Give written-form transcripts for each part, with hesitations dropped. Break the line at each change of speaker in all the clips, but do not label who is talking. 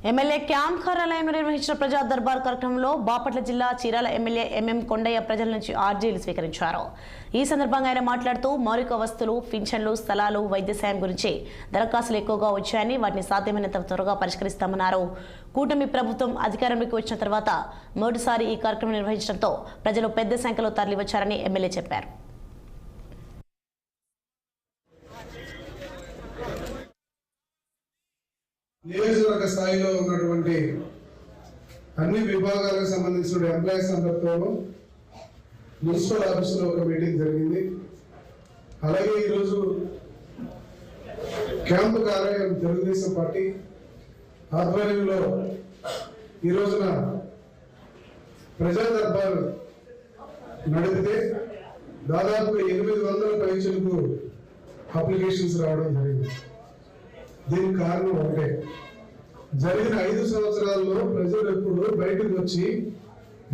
MLA camp కార్యాలయంలో నిర్వహించిన ప్రజా దర్బార్ కార్యక్రమంలో బాపట్ల జిల్లా చీరాల ఎమ్మెల్యే ఎంఎం కొండయ్య ప్రజల నుంచి ఆర్జీలు స్వీకరించారు. ఈ సందర్భంగా ఆయన మాట్లాడుతూ మౌలిక వస్తువులు, పింఛన్లు, స్థలాలు, వైద్య సాయం గురించి దరఖాస్తులు ఎక్కువగా వచ్చాయని వాటిని సాధ్యమైనంత త్వరగా పరిష్కరిస్తామన్నారు. కూటమి ప్రభుత్వం అధికారంలోకి వచ్చిన తర్వాత మొదటిసారి ఈ కార్యక్రమం నిర్వహించడంతో ప్రజలు పెద్ద సంఖ్యలో తరలివచ్చారని ఎమ్మెల్యే చెప్పారు.
నియోజకవర్గ స్థాయిలో ఉన్నటువంటి అన్ని విభాగాలకు సంబంధించిన ఎంప్లాయీస్ అందరితో మున్సిపల్ ఆఫీసులో ఒక మీటింగ్ జరిగింది. అలాగే ఈరోజు క్యాంపు కార్యాలయం తెలుగుదేశం పార్టీ ఆధ్వర్యంలో ఈ రోజున ప్రజా దర్బార్ నడిపితే దాదాపు 800 పైచలకు అప్లికేషన్స్ రావడం జరిగింది. దీనికి కారణం ఒకటే, జరిగిన 5 సంవత్సరాల్లో ప్రజలు ఎప్పుడు బయటకు వచ్చి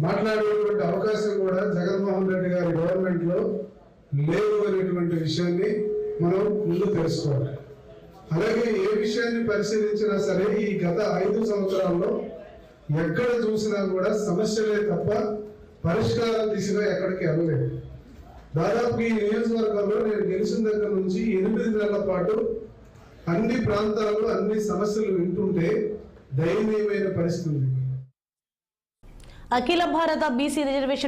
మాట్లాడేటువంటి అవకాశం కూడా జగన్మోహన్ రెడ్డి గారి గవర్నమెంట్ లో లేదు అనేటువంటి విషయాన్ని మనం ముందు తెలుసుకోవాలి. అలాగే ఏ విషయాన్ని పరిశీలించినా సరే ఈ గత 5 సంవత్సరాల్లో ఎక్కడ చూసినా కూడా సమస్యలే తప్ప పరిష్కారం దిశగా ఎక్కడికి వెళ్ళలేదు. దాదాపు ఈ నియోజకవర్గంలో నేను గెలిచిన దగ్గర నుంచి 8 నెలల పాటు అన్ని ప్రాంతాల్లో అన్ని సమస్యలు వింటుంటే దయనీయమైన పరిస్థితి ఉంది.
అఖిల భారత బీసీ రిజర్వేషన్